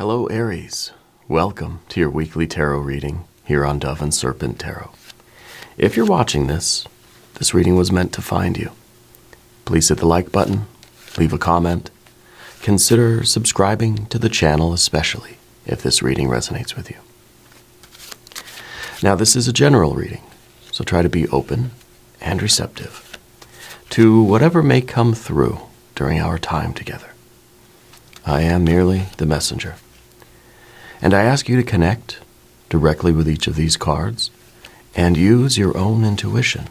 Hello, Aries. Welcome to your weekly tarot reading here on Dove and Serpent Tarot. If you're watching this reading was meant to find you. Please hit the like button, leave a comment, consider subscribing to the channel, especially if this reading resonates with you. Now, this is a general reading, so try to be open and receptive to whatever may come through during our time together. I am merely the messenger, and I ask you to connect directly with each of these cards and use your own intuition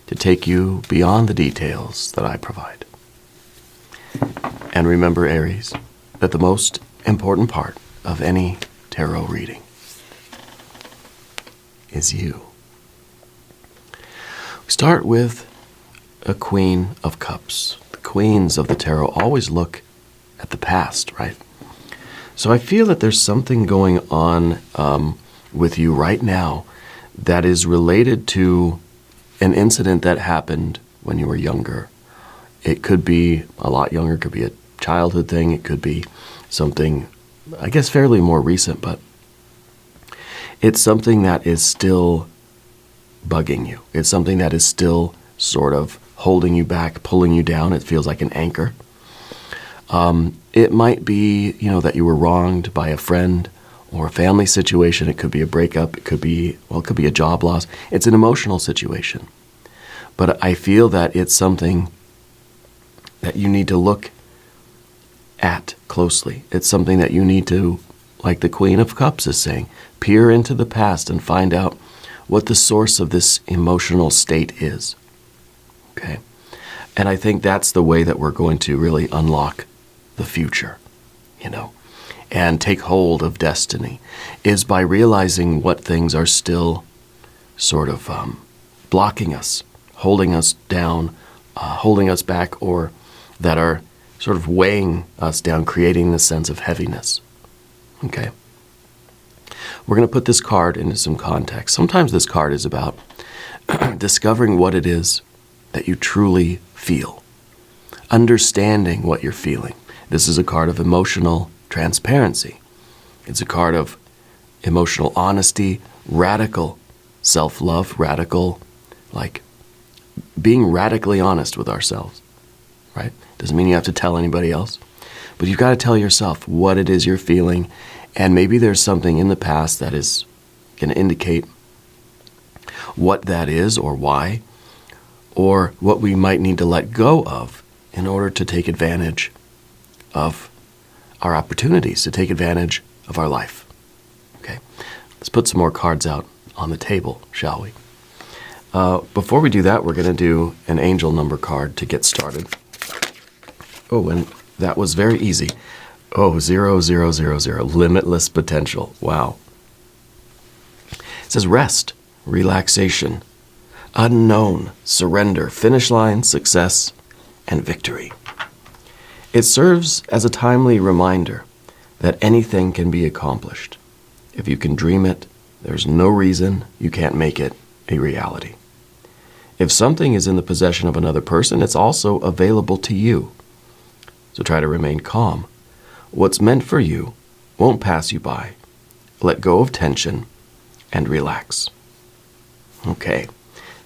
to take you beyond the details that I provide. And remember, Aries, that the most important part of any tarot reading is you. We start with a Queen of Cups. The queens of the tarot always look at the past, right? So I feel that there's something going on with you right now that is related to an incident that happened when you were younger. It could be a lot younger, it could be a childhood thing, it could be something, I guess, fairly more recent, but it's something that is still bugging you. It's something that is still sort of holding you back, pulling you down. It feels like an anchor. It might be, that you were wronged by a friend or a family situation. It could be a breakup. It could be a job loss. It's an emotional situation. But I feel that it's something that you need to look at closely. It's something that you need to, like the Queen of Cups is saying, peer into the past and find out what the source of this emotional state is. Okay? And I think that's the way that we're going to really unlock the future, and take hold of destiny, is by realizing what things are still sort of blocking us, holding us down, holding us back, or that are sort of weighing us down, creating this sense of heaviness. Okay? We're going to put this card into some context. Sometimes this card is about discovering what it is that you truly feel, understanding what you're feeling. This is a card of emotional transparency. It's a card of emotional honesty, radical self-love, radical, like being radically honest with ourselves, right? Doesn't mean you have to tell anybody else, but you've got to tell yourself what it is you're feeling, and maybe there's something in the past that is going to indicate what that is or why, or what we might need to let go of in order to take advantage of our opportunities, to take advantage of our life. Okay, let's put some more cards out on the table, shall we? Before we do that, we're going to do an angel number card to get started. Oh, and that was very easy. Oh, 0, 0, 0, 0, limitless potential. Wow. It says rest, relaxation, unknown, surrender, finish line, success, and victory. It serves as a timely reminder that anything can be accomplished. If you can dream it, there's no reason you can't make it a reality. If something is in the possession of another person, it's also available to you. So try to remain calm. What's meant for you won't pass you by. Let go of tension and relax. Okay,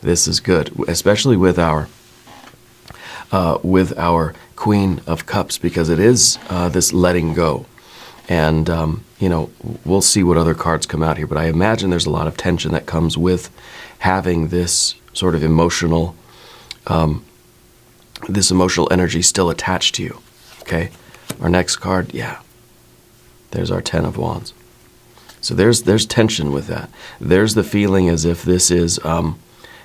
this is good, especially with our Queen of Cups, because it is this letting go. And, we'll see what other cards come out here, but I imagine there's a lot of tension that comes with having this sort of emotional energy still attached to you. Okay, our next card, there's our 10 of Wands. So there's tension with that. There's the feeling as if this is,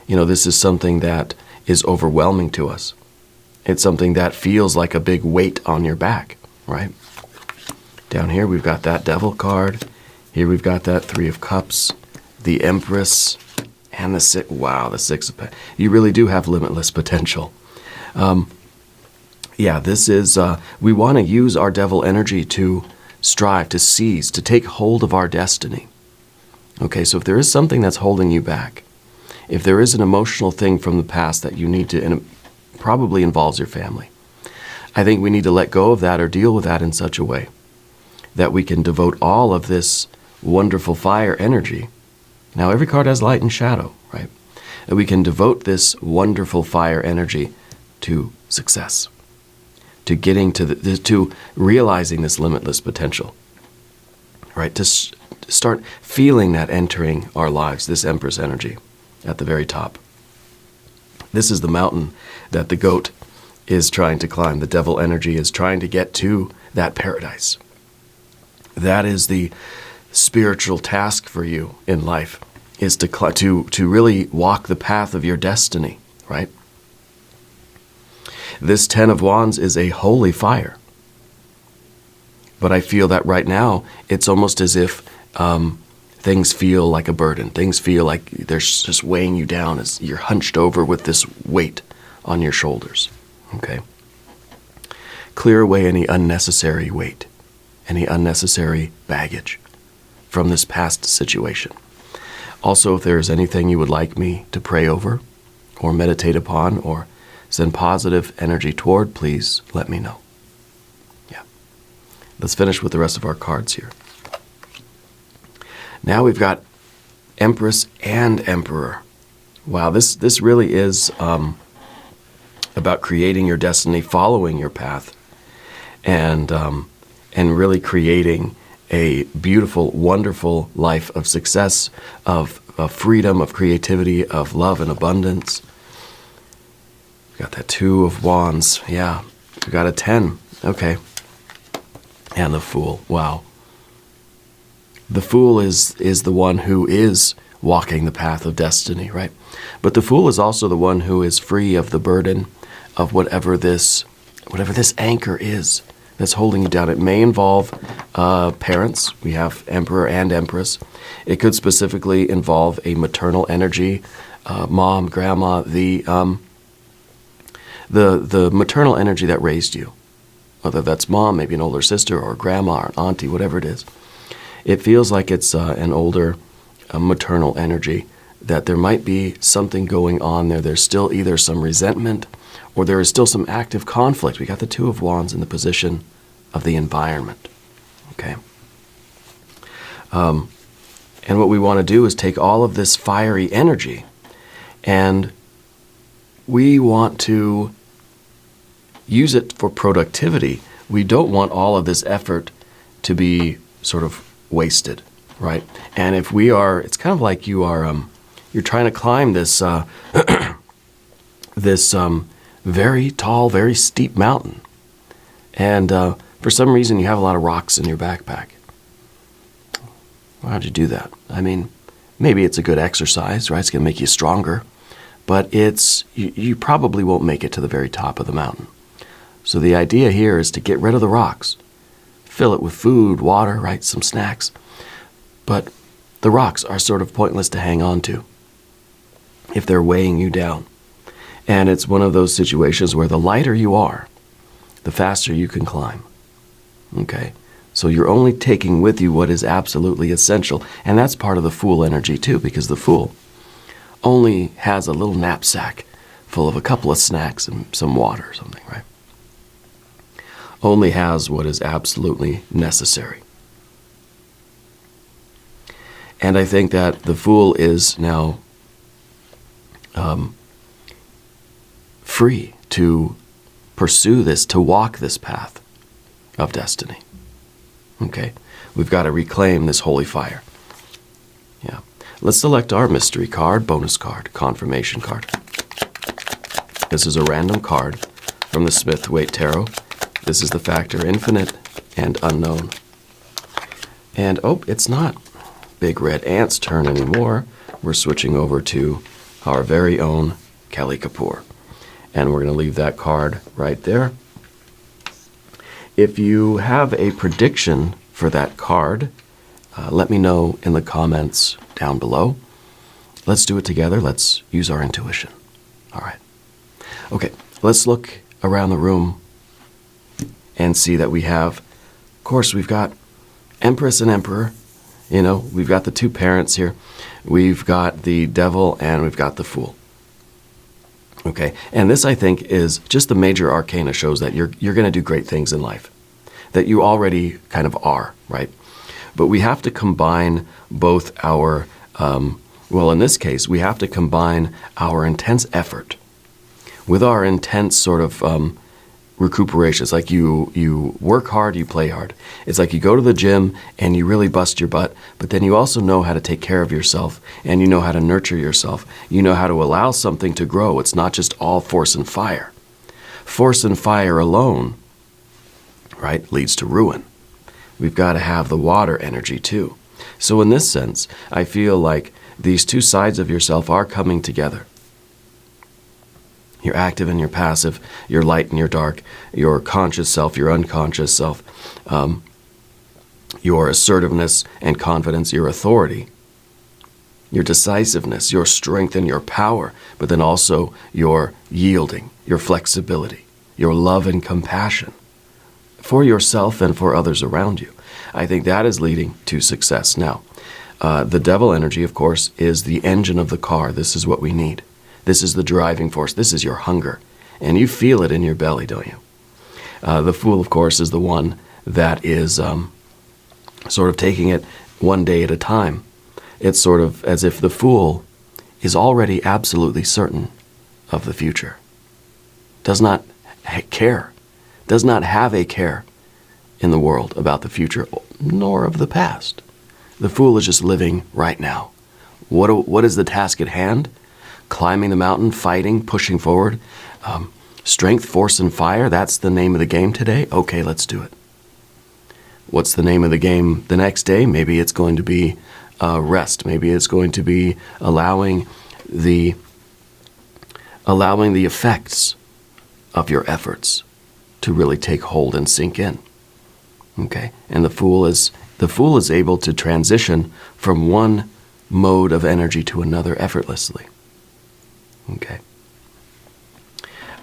this is something that is overwhelming to us. It's something that feels like a big weight on your back, right? Down here, we've got that Devil card. Here we've got that 3 of Cups, the Empress, and the 6. Wow, the 6 of Pentacles. You really do have limitless potential. This is, we want to use our Devil energy to strive, to seize, to take hold of our destiny. Okay, so if there is something that's holding you back, if there is an emotional thing from the past that you need to, and it probably involves your family, I think we need to let go of that or deal with that in such a way that we can devote all of this wonderful fire energy. Now, every card has light and shadow, right? And we can devote this wonderful fire energy to success, to getting to realizing this limitless potential, right? To start feeling that entering our lives, this Empress energy at the very top. This is the mountain that the goat is trying to climb. The devil energy is trying to get to that paradise. That is the spiritual task for you in life, is to really walk the path of your destiny, right? This Ten of Wands is a holy fire. But I feel that right now, it's almost as if things feel like a burden. Things feel like they're just weighing you down as you're hunched over with this weight on your shoulders. Okay? Clear away any unnecessary weight, any unnecessary baggage from this past situation. Also, if there is anything you would like me to pray over or meditate upon or send positive energy toward, please let me know. Yeah. Let's finish with the rest of our cards here. Now we've got Empress and Emperor. Wow, this really is about creating your destiny, following your path, and really creating a beautiful, wonderful life of success, of freedom, of creativity, of love and abundance. We got that Two of Wands. Yeah. We got a 10. Okay. And the Fool. Wow. The Fool is the one who is walking the path of destiny, right? But the Fool is also the one who is free of the burden of whatever this anchor is that's holding you down. It may involve parents. We have Emperor and Empress. It could specifically involve a maternal energy, mom, grandma, the maternal energy that raised you, whether that's mom, maybe an older sister, or grandma, or an auntie, whatever it is. It feels like it's an older maternal energy, that there might be something going on there. There's still either some resentment or there is still some active conflict. We got the Two of Wands in the position of the environment. Okay. And what we want to do is take all of this fiery energy and we want to use it for productivity. We don't want all of this effort to be sort of wasted, right? And if we are, it's kind of like you are, you're trying to climb this, this very tall, very steep mountain. And for some reason you have a lot of rocks in your backpack. Well, how'd you do that? I mean, maybe it's a good exercise, right? It's going to make you stronger. But you probably won't make it to the very top of the mountain. So the idea here is to get rid of the rocks. Fill it with food, water, right, some snacks. But the rocks are sort of pointless to hang on to if they're weighing you down. And it's one of those situations where the lighter you are, the faster you can climb. Okay? So you're only taking with you what is absolutely essential. And that's part of the Fool energy too, because the Fool only has a little knapsack full of a couple of snacks and some water or something, right? Only has what is absolutely necessary. And I think that the Fool is now free to pursue this, to walk this path of destiny. Okay? We've got to reclaim this holy fire. Yeah. Let's select our mystery card, bonus card, confirmation card. This is a random card from the Smith-Waite Tarot. This is the factor infinite and unknown. And, oh, it's not Big Red Ant's turn anymore. We're switching over to our very own Kelly Kapoor. And we're going to leave that card right there. If you have a prediction for that card, let me know in the comments down below. Let's do it together. Let's use our intuition. All right. Okay, let's look around the room and see that we have, of course, we've got Empress and Emperor. You know, we've got the two parents here. We've got the Devil and we've got the Fool. Okay, and this, I think, is just the major arcana shows that you're going to do great things in life. that you already kind of are, right? But we have to combine both our, well, in this case, we have to combine our intense effort with our intense sort of recuperation. It's like you work hard, you play hard. It's like you go to the gym and you really bust your butt, but then you also know how to take care of yourself, and you know how to nurture yourself. You know how to allow something to grow. It's not just all force and fire. Force and fire alone, right, leads to ruin. We've got to have the water energy too. So in this sense, I feel like these two sides of yourself are coming together. Your active and your passive, your light and your dark, your conscious self, your unconscious self, your assertiveness and confidence, your authority, your decisiveness, your strength and your power, but then also your yielding, your flexibility, your love and compassion for yourself and for others around you. I think that is leading to success. Now, the devil energy, of course, is the engine of the car. This is what we need. This is the driving force. This is your hunger. And you feel it in your belly, don't you? The fool, of course, is the one that is sort of taking it one day at a time. It's sort of as if the fool is already absolutely certain of the future. Does not care. Does not have a care in the world about the future, nor of the past. The fool is just living right now. What is the task at hand? Climbing the mountain, fighting, pushing forward. Strength, force, and fire, that's the name of the game today. Okay, let's do it. What's the name of the game the next day? Maybe it's going to be rest. Maybe it's going to be allowing the effects of your efforts to really take hold and sink in. Okay? And the fool is able to transition from one mode of energy to another effortlessly. Okay.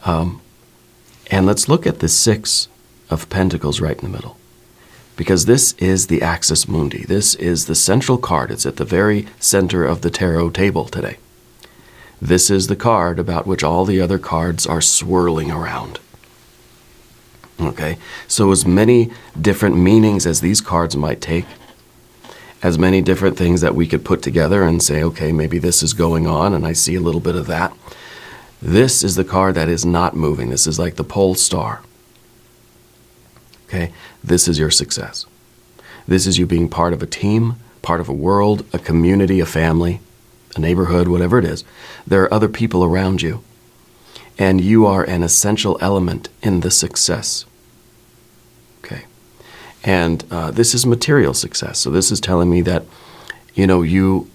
And let's look at the Six of Pentacles right in the middle, because this is the axis mundi. This is the central card. It's at the very center of the tarot table today. This is the card about which all the other cards are swirling around. Okay, so as many different meanings as these cards might take, as many different things that we could put together and say, okay, maybe this is going on and I see a little bit of that. This is the card that is not moving. This is like the pole star. Okay, this is your success. This is you being part of a team, part of a world, a community, a family, a neighborhood, whatever it is. There are other people around you, and you are an essential element in the success. Okay. And this is material success. So this is telling me that, you know, you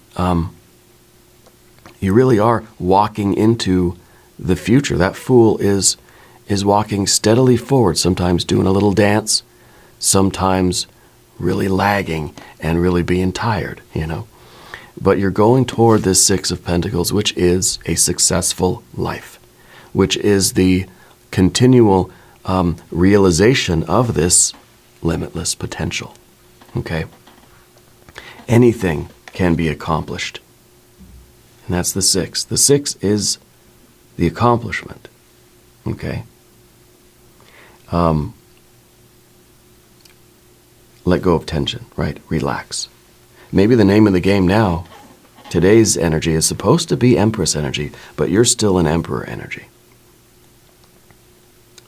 really are walking into the future. That fool is walking steadily forward, sometimes doing a little dance, sometimes really lagging and really being tired, you know. But you're going toward this Six of Pentacles, which is a successful life, which is the continual realization of this limitless potential. Okay? Anything can be accomplished. And that's the Six. The Six is the accomplishment. Okay? Let go of tension, right? Relax. Maybe the name of the game now, today's energy is supposed to be Empress energy, but you're still an Emperor energy.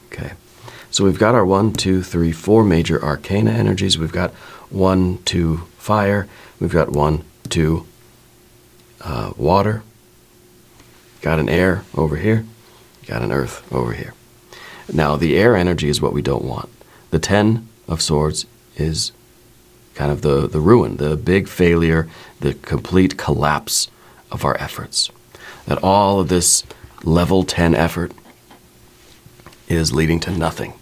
Okay. So we've got our 1, 2, 3, 4 major arcana energies. We've got 1, 2, fire. We've got 1, 2, water. Got an air over here. Got an earth over here. Now, the air energy is what we don't want. The 10 of Swords is kind of the ruin, the big failure, the complete collapse of our efforts. That all of this level 10 effort is leading to nothing.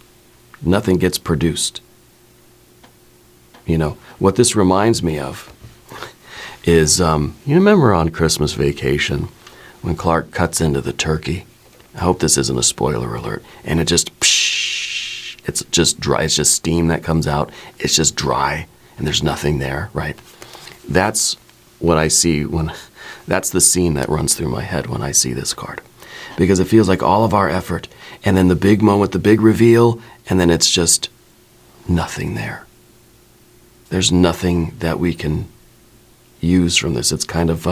Nothing gets produced. You know, what this reminds me of is, you remember on Christmas Vacation when Clark cuts into the turkey? I hope this isn't a spoiler alert. And it just, it's just dry. It's just steam that comes out. It's just dry, and there's nothing there, right? That's what I see that's the scene that runs through my head when I see this card. Because it feels like all of our effort, and then the big moment, the big reveal, and then it's just nothing there. There's nothing that we can use from this. It's kind of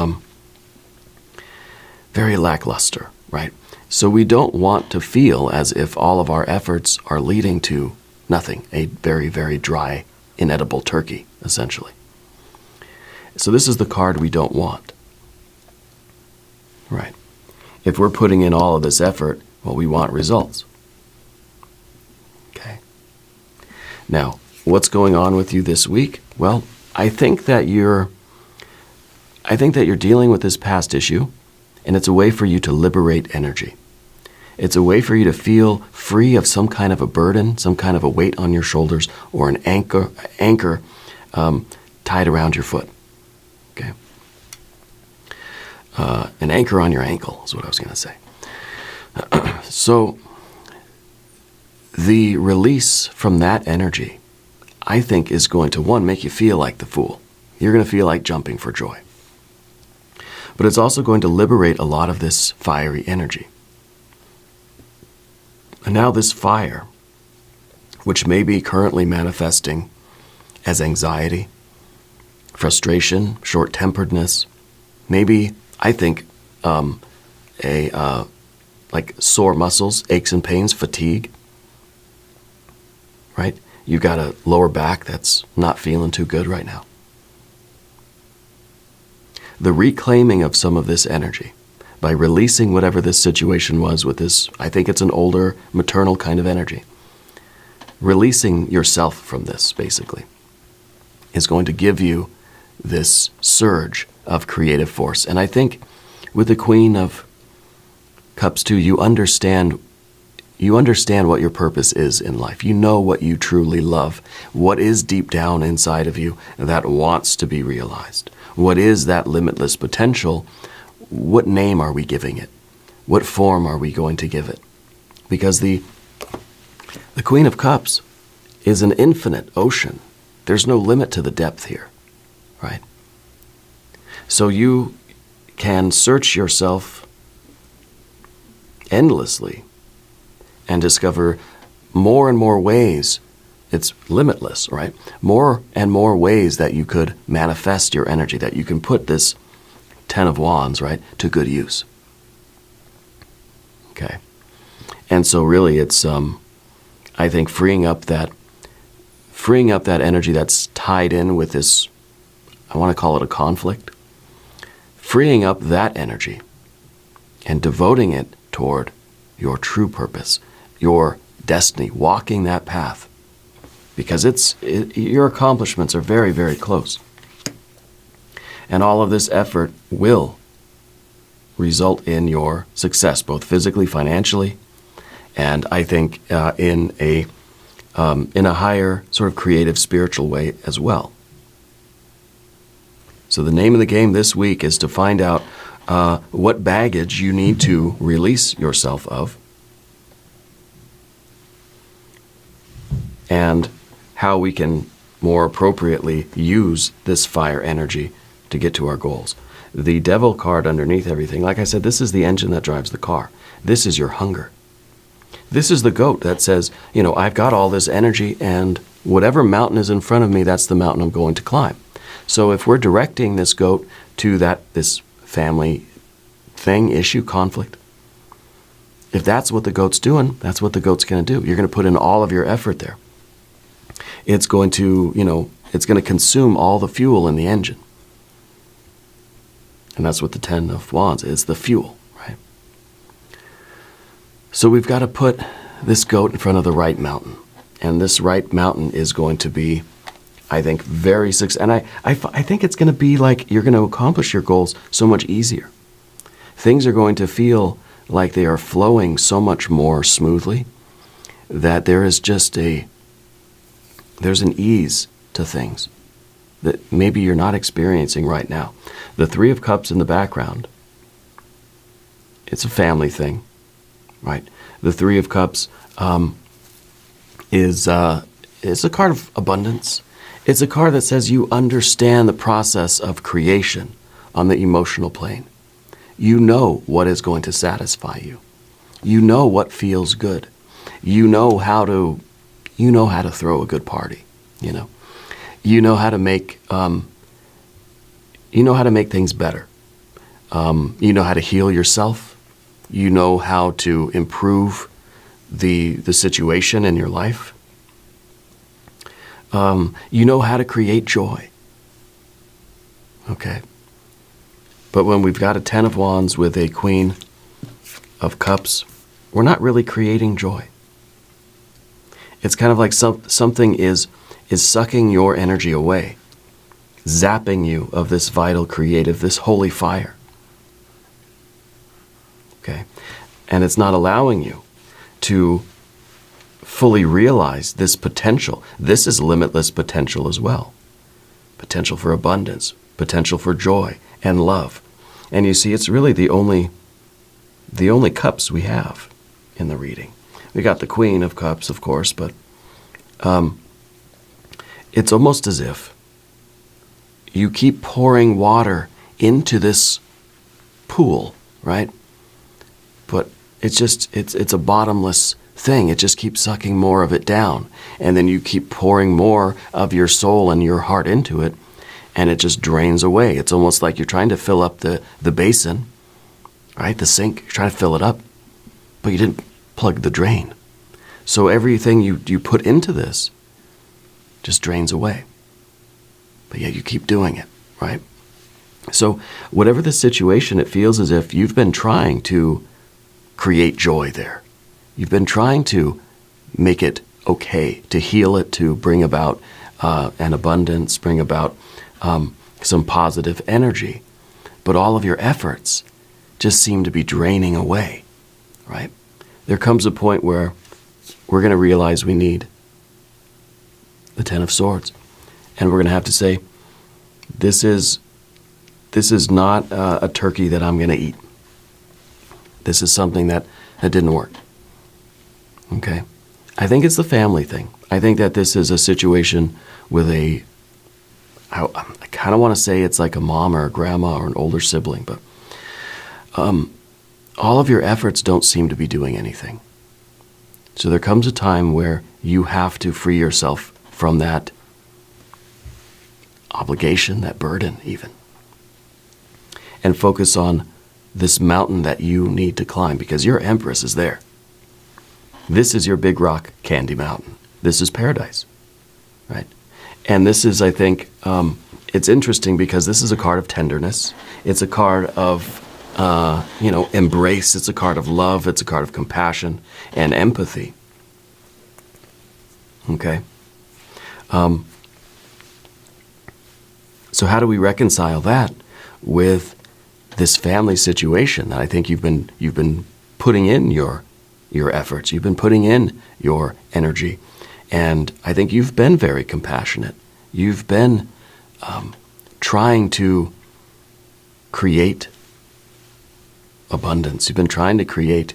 very lackluster, right? So we don't want to feel as if all of our efforts are leading to nothing, a very, very dry, inedible turkey, essentially. So this is the card we don't want, right? If we're putting in all of this effort, well, we want results. Okay. Now, what's going on with you this week? Well, I think that you're dealing with this past issue, and it's a way for you to liberate energy. It's a way for you to feel free of some kind of a burden, some kind of a weight on your shoulders, or an anchor tied around your foot. Okay. An anchor on your ankle is what I was going to say. So the release from that energy, I think, is going to, one, make you feel like the fool. You're going to feel like jumping for joy. But it's also going to liberate a lot of this fiery energy. And now this fire, which may be currently manifesting as anxiety, frustration, short-temperedness, maybe, I think, like sore muscles, aches and pains, fatigue, right? You've got a lower back that's not feeling too good right now. The reclaiming of some of this energy by releasing whatever this situation was with this, I think it's an older maternal kind of energy. Releasing yourself from this, basically, is going to give you this surge of creative force. And I think with the Queen of Cups too, you understand what your purpose is in life. You know what you truly love, what is deep down inside of you that wants to be realized. What is that limitless potential? What name are we giving it? What form are we going to give it? Because the Queen of Cups is an infinite ocean. There's no limit to the depth here, right? So you can search yourself endlessly and discover more and more ways. It's limitless, right? More and more ways that you could manifest your energy, that you can put this 10 of Wands, right, to good use. Okay. And so really it's, I think, freeing up that energy that's tied in with this, I want to call it a conflict, freeing up that energy and devoting it toward your true purpose, your destiny, walking that path. Because your accomplishments are very, very close. And all of this effort will result in your success, both physically, financially, and I think in a higher sort of creative, spiritual way as well. So the name of the game this week is to find out what baggage you need to release yourself of, and how we can more appropriately use this fire energy to get to our goals. The Devil card underneath everything, like I said, this is the engine that drives the car. This is your hunger. This is the goat that says, I've got all this energy, and whatever mountain is in front of me, that's the mountain I'm going to climb. So if we're directing this goat to this family thing, issue, conflict, if that's what the goat's doing, that's what the goat's going to do. You're going to put in all of your effort there. It's going to, it's going to consume all the fuel in the engine. And that's what the 10 of Wands is, the fuel, right? So we've got to put this goat in front of the right mountain. And this right mountain is going to be, I think, very successful. And I think it's going to be like you're going to accomplish your goals so much easier. Things are going to feel like they are flowing so much more smoothly that there is just there's an ease to things that maybe you're not experiencing right now. The 3 of Cups in the background, it's a family thing, right? The 3 of Cups is a card of abundance. It's a card that says you understand the process of creation on the emotional plane. You know what is going to satisfy you. You know what feels good. You know how to You know how to throw a good party, you know. You know how to make things better. You know how to heal yourself. You know how to improve the situation in your life. You know how to create joy. Okay. But when we've got a 10 of Wands with a Queen of Cups, we're not really creating joy. It's kind of like something is sucking your energy away, zapping you of this vital creative, this holy fire. Okay? And it's not allowing you to fully realize this potential. This is limitless potential as well. Potential for abundance, potential for joy and love. And you see, it's really the only cups we have in the reading. We got the Queen of Cups, of course, but it's almost as if you keep pouring water into this pool, right? But it's a bottomless thing. It just keeps sucking more of it down. And then you keep pouring more of your soul and your heart into it, and it just drains away. It's almost like you're trying to fill up the basin, right? The sink. You're trying to fill it up, but you didn't plug the drain. So everything you put into this just drains away. But yet you keep doing it, right? So whatever the situation, it feels as if you've been trying to create joy there. You've been trying to make it okay, to heal it, to bring about an abundance, bring about some positive energy. But all of your efforts just seem to be draining away, right? There comes a point where we're going to realize we need the 10 of Swords. And we're going to have to say, this is not a turkey that I'm going to eat. This is something that didn't work. Okay? I think it's the family thing. I think that this is a situation with I kind of want to say it's like a mom or a grandma or an older sibling, but all of your efforts don't seem to be doing anything. So there comes a time where you have to free yourself from that obligation, that burden even, and focus on this mountain that you need to climb, because your Empress is there. This is your big rock candy mountain. This is paradise, right? And this is, I think, it's interesting because this is a card of tenderness. It's a card of, embrace. It's a card of love. It's a card of compassion and empathy. Okay? So how do we reconcile that with this family situation that I think you've been putting in your efforts, you've been putting in your energy, and I think you've been very compassionate. You've been trying to create abundance. You've been trying to create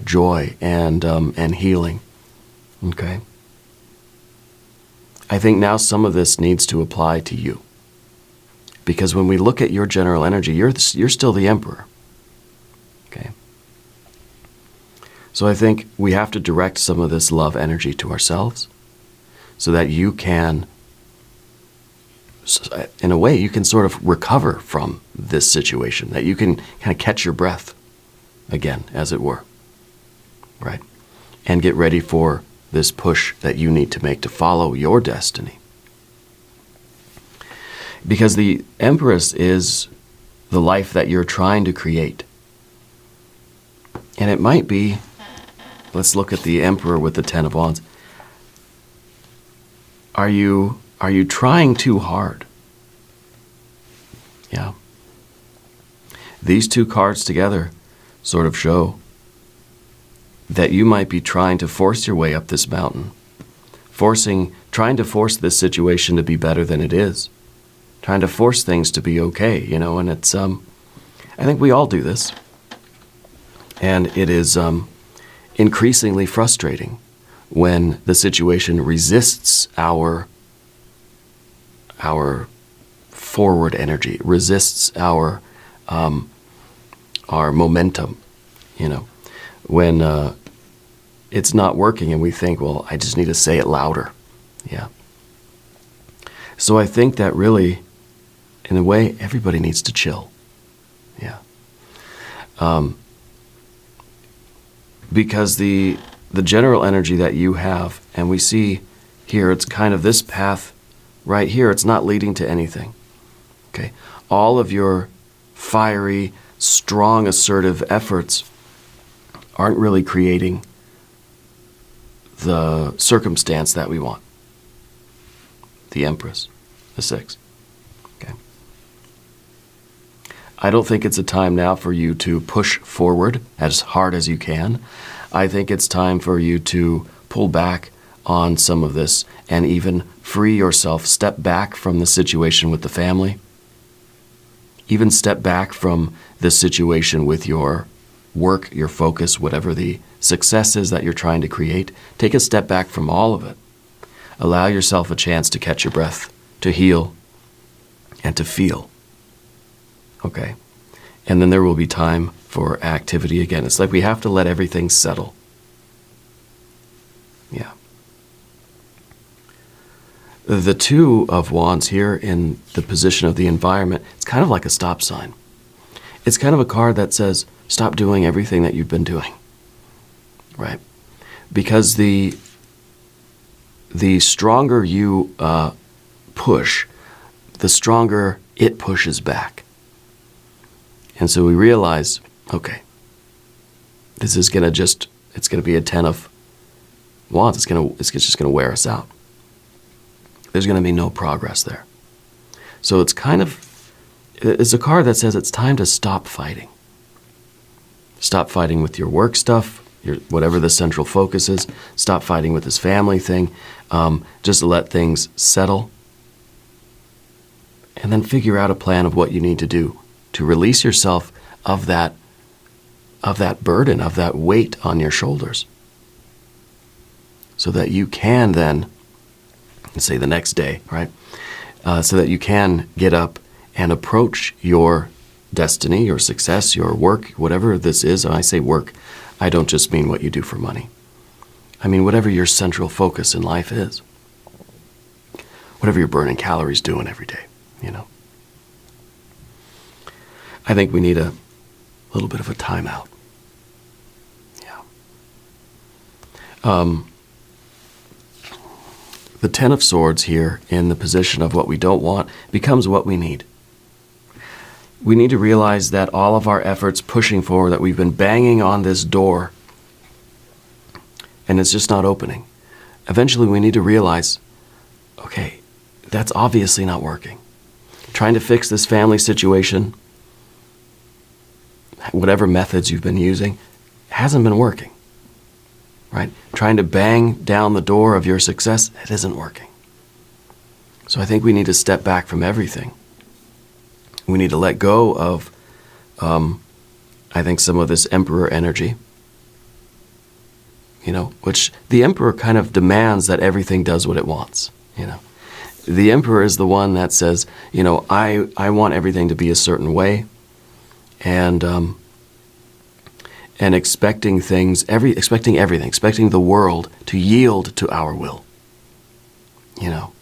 joy and healing. Okay. I think now some of this needs to apply to you. Because when we look at your general energy, you're still the Emperor. Okay? So I think we have to direct some of this love energy to ourselves so that you can, in a way, you can sort of recover from this situation, that you can kind of catch your breath again, as it were. Right? And get ready for this push that you need to make to follow your destiny. Because the Empress is the life that you're trying to create. And it might be, let's look at the Emperor with the 10 of Wands. Are you trying too hard? Yeah. These two cards together sort of show that you might be trying to force your way up this mountain. Trying to force this situation to be better than it is. Trying to force things to be okay, and it's, I think we all do this. And it is increasingly frustrating when the situation resists our forward energy, resists our momentum, when it's not working and we think, well, I just need to say it louder. Yeah. So I think that really, in a way, everybody needs to chill. Yeah. Because the general energy that you have, and we see here, it's kind of this path right here, it's not leading to anything. Okay. All of your fiery, strong, assertive efforts aren't really creating the circumstance that we want. The Empress, the 6. Okay. I don't think it's a time now for you to push forward as hard as you can. I think it's time for you to pull back on some of this and even free yourself, step back from the situation with the family, even step back from the situation with your work, your focus, whatever the success is that you're trying to create. Take a step back from all of it. Allow yourself a chance to catch your breath, to heal, and to feel. Okay? And then there will be time for activity again. It's like we have to let everything settle. Yeah. The 2 of Wands here in the position of the environment, it's kind of like a stop sign. It's kind of a card that says, stop doing everything that you've been doing. Right? Because the stronger you push, the stronger it pushes back. And so we realize, okay, this is going to it's going to be a 10 of Wands. It's just going to wear us out. There's going to be no progress there. So it's a card that says it's time to stop fighting. Stop fighting with your work stuff, whatever the central focus is. Stop fighting with this family thing. Just let things settle. And then figure out a plan of what you need to do to release yourself of that burden, of that weight on your shoulders. So that you can then, say the next day, right? So that you can get up and approach your destiny, your success, your work, whatever this is. When I say work, I don't just mean what you do for money. I mean whatever your central focus in life is. Whatever you're burning calories doing every day, you know. I think we need a little bit of a timeout. Yeah. The 10 of Swords here in the position of what we don't want becomes what we need. We need to realize that all of our efforts pushing forward, that we've been banging on this door and it's just not opening. Eventually we need to realize, okay, that's obviously not working. Trying to fix this family situation, whatever methods you've been using, hasn't been working. Right? Trying to bang down the door of your success, it isn't working. So I think we need to step back from everything. We need to let go of, I think, some of this Emperor energy. You know, which the Emperor kind of demands that everything does what it wants. You know, the Emperor is the one that says, you know, I want everything to be a certain way, and expecting things, expecting everything, expecting the world to yield to our will. You know,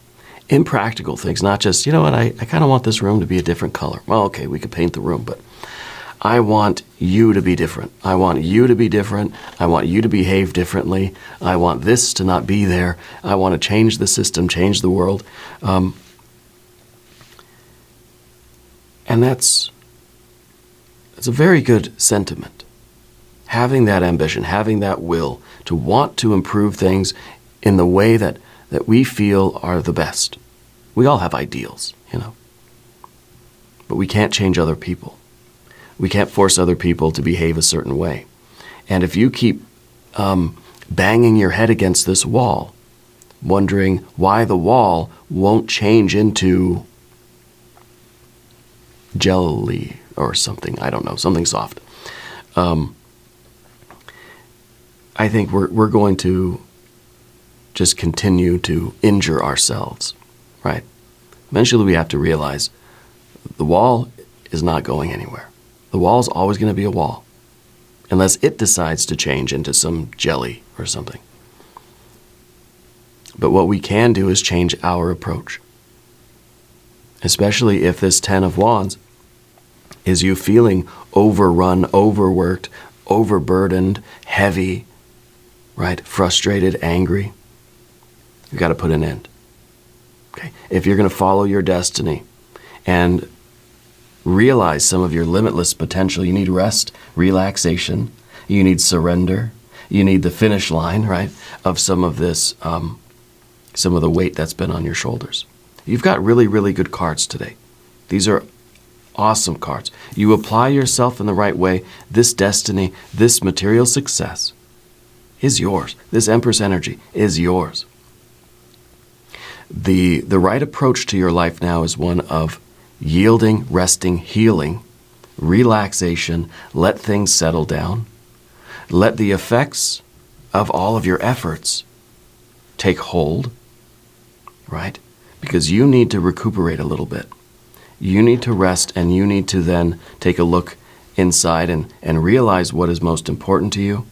impractical things, not just, you know what, I kind of want this room to be a different color. Well, okay, we could paint the room, but I want you to be different. I want you to be different. I want you to behave differently. I want this to not be there. I want to change the system, change the world. And that's a very good sentiment. Having that ambition, having that will to want to improve things in the way that we feel are the best. We all have ideals, you know. But we can't change other people. We can't force other people to behave a certain way. And if you keep banging your head against this wall, wondering why the wall won't change into jelly or something, I don't know, something soft, I think we're going to just continue to injure ourselves, right? Eventually we have to realize the wall is not going anywhere. The wall is always going to be a wall. unless it decides to change into some jelly or something. But what we can do is change our approach. Especially if this Ten of Wands is you feeling overrun, overworked, overburdened, heavy, right? Frustrated, angry. You've got to put an end. Okay? If you're going to follow your destiny and realize some of your limitless potential, you need rest, relaxation, you need surrender, you need the finish line, right, of some of this, some of the weight that's been on your shoulders. You've got really, really good cards today. These are awesome cards. You apply yourself in the right way, this destiny, this material success is yours. This Empress energy is yours. The right approach to your life now is one of yielding, resting, healing, relaxation, let things settle down. Let the effects of all of your efforts take hold, right? Because you need to recuperate a little bit. You need to rest, and you need to then take a look inside and realize what is most important to you.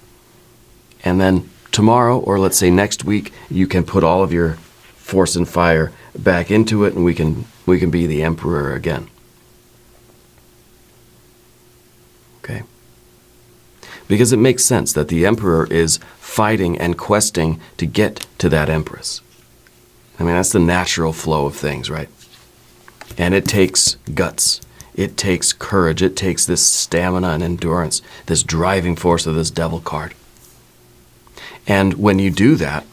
And then tomorrow, or let's say next week, you can put all of your force and fire back into it, and we can be the emperor again. Okay? Because it makes sense that the emperor is fighting and questing to get to that empress. I mean, that's the natural flow of things, right? And it takes guts. It takes courage. It takes this stamina and endurance, this driving force of this devil card. And when you do that,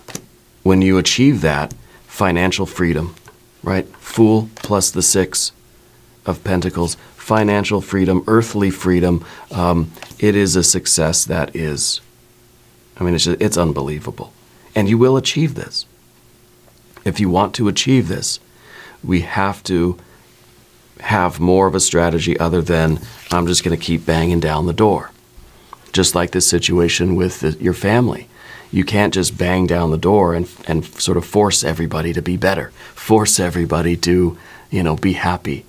when you achieve that, financial freedom, right? Fool plus the Six of Pentacles, financial freedom, earthly freedom. It is a success that is, I mean, it's unbelievable. And you will achieve this. If you want to achieve this, we have to have more of a strategy other than I'm just going to keep banging down the door. Just like this situation with your family. You can't just bang down the door and sort of force everybody to be better, force everybody to, be happy,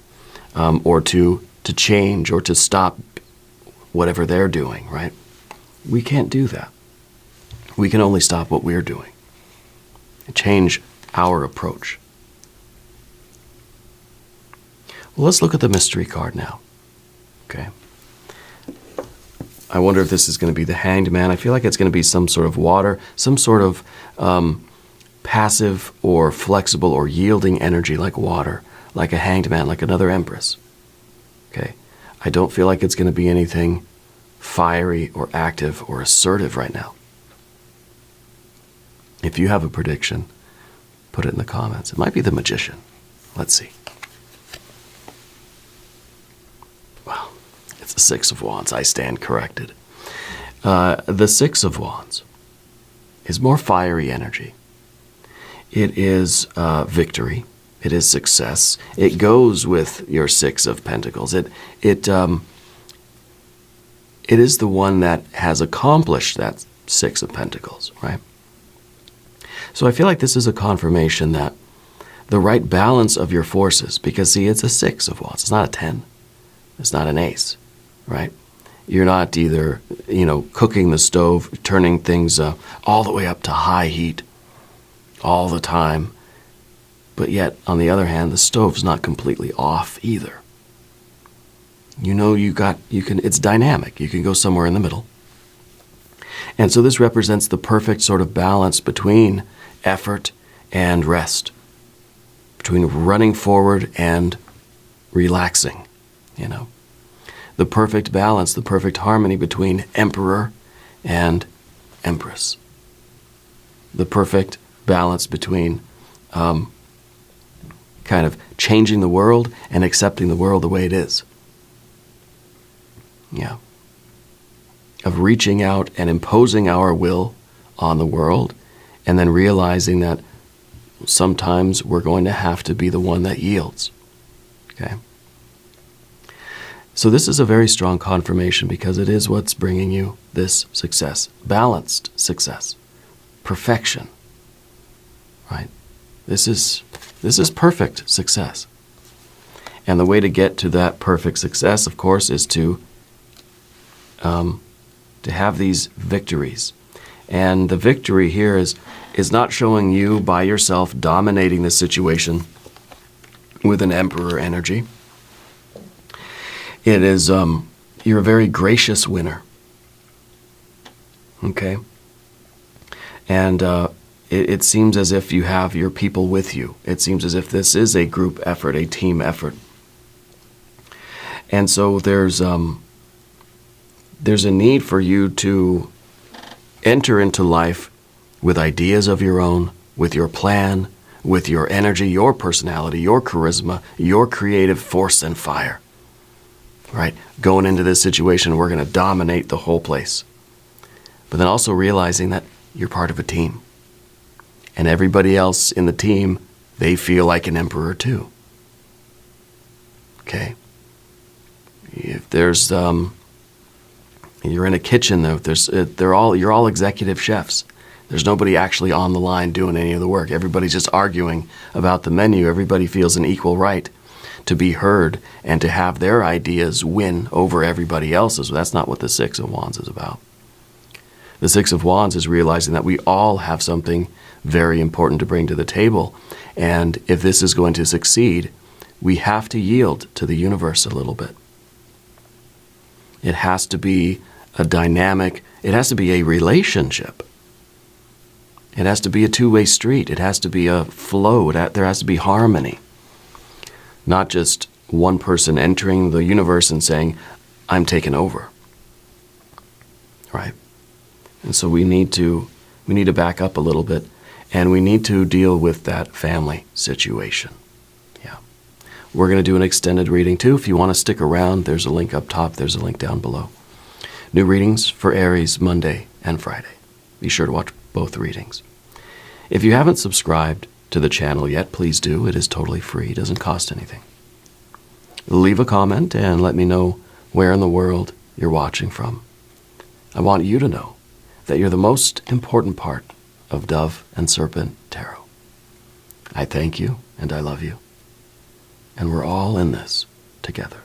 or to change or to stop whatever they're doing, right? We can't do that. We can only stop what we're doing. Change our approach. Well, let's look at the mystery card now. Okay. I wonder if this is going to be the Hanged Man. I feel like it's going to be some sort of water, some sort of passive or flexible or yielding energy like water, like a Hanged Man, like another Empress. Okay. I don't feel like it's going to be anything fiery or active or assertive right now. If you have a prediction, put it in the comments. It might be the Magician. Let's see. Well, it's the Six of Wands. I stand corrected. The Six of Wands is more fiery energy. It is victory. It is success. It goes with your Six of Pentacles. It is the one that has accomplished that Six of Pentacles, right? So I feel like this is a confirmation that the right balance of your forces, because see, it's a Six of Wands. It's not a 10. It's not an ace, right? You're not either, cooking the stove, turning things all the way up to high heat all the time. But yet, on the other hand, the stove's not completely off either. It's dynamic. You can go somewhere in the middle. And so this represents the perfect sort of balance between effort and rest, between running forward and relaxing, The perfect balance, the perfect harmony between emperor and empress. The perfect balance between kind of changing the world and accepting the world the way it is. Yeah. Of reaching out and imposing our will on the world, and then realizing that sometimes we're going to have to be the one that yields. Okay? So this is a very strong confirmation because it is what's bringing you this success. Balanced success. Perfection. Right? This is perfect success. And the way to get to that perfect success, of course, is to to have these victories. And the victory here is not showing you by yourself dominating the situation with an emperor energy. It is, you're a very gracious winner. Okay? And it seems as if you have your people with you. It seems as if this is a group effort, a team effort. And so there's a need for you to enter into life with ideas of your own, with your plan, with your energy, your personality, your charisma, your creative force and fire. Right? Going into this situation, we're going to dominate the whole place. But then also realizing that you're part of a team. And everybody else in the team, they feel like an emperor too. Okay? If there's, you're in a kitchen though, you're all executive chefs. There's nobody actually on the line doing any of the work. Everybody's just arguing about the menu. Everybody feels an equal right to be heard and to have their ideas win over everybody else's. That's not what the Six of Wands is about. The Six of Wands is realizing that we all have something very important to bring to the table. And if this is going to succeed, we have to yield to the universe a little bit. It has to be a dynamic, it has to be a relationship. It has to be a two-way street. It has to be a flow. There has to be harmony. Not just one person entering the universe and saying, I'm taking over. Right? And so we need to back up a little bit, and we need to deal with that family situation. Yeah. We're going to do an extended reading too. If you want to stick around, there's a link up top, there's a link down below. New readings for Aries Monday and Friday. Be sure to watch both readings. If you haven't subscribed to the channel yet, please do. It is totally free. It doesn't cost anything. Leave a comment and let me know where in the world you're watching from. I want you to know that you're the most important part of Dove and Serpent Tarot. I thank you and I love you. And we're all in this together.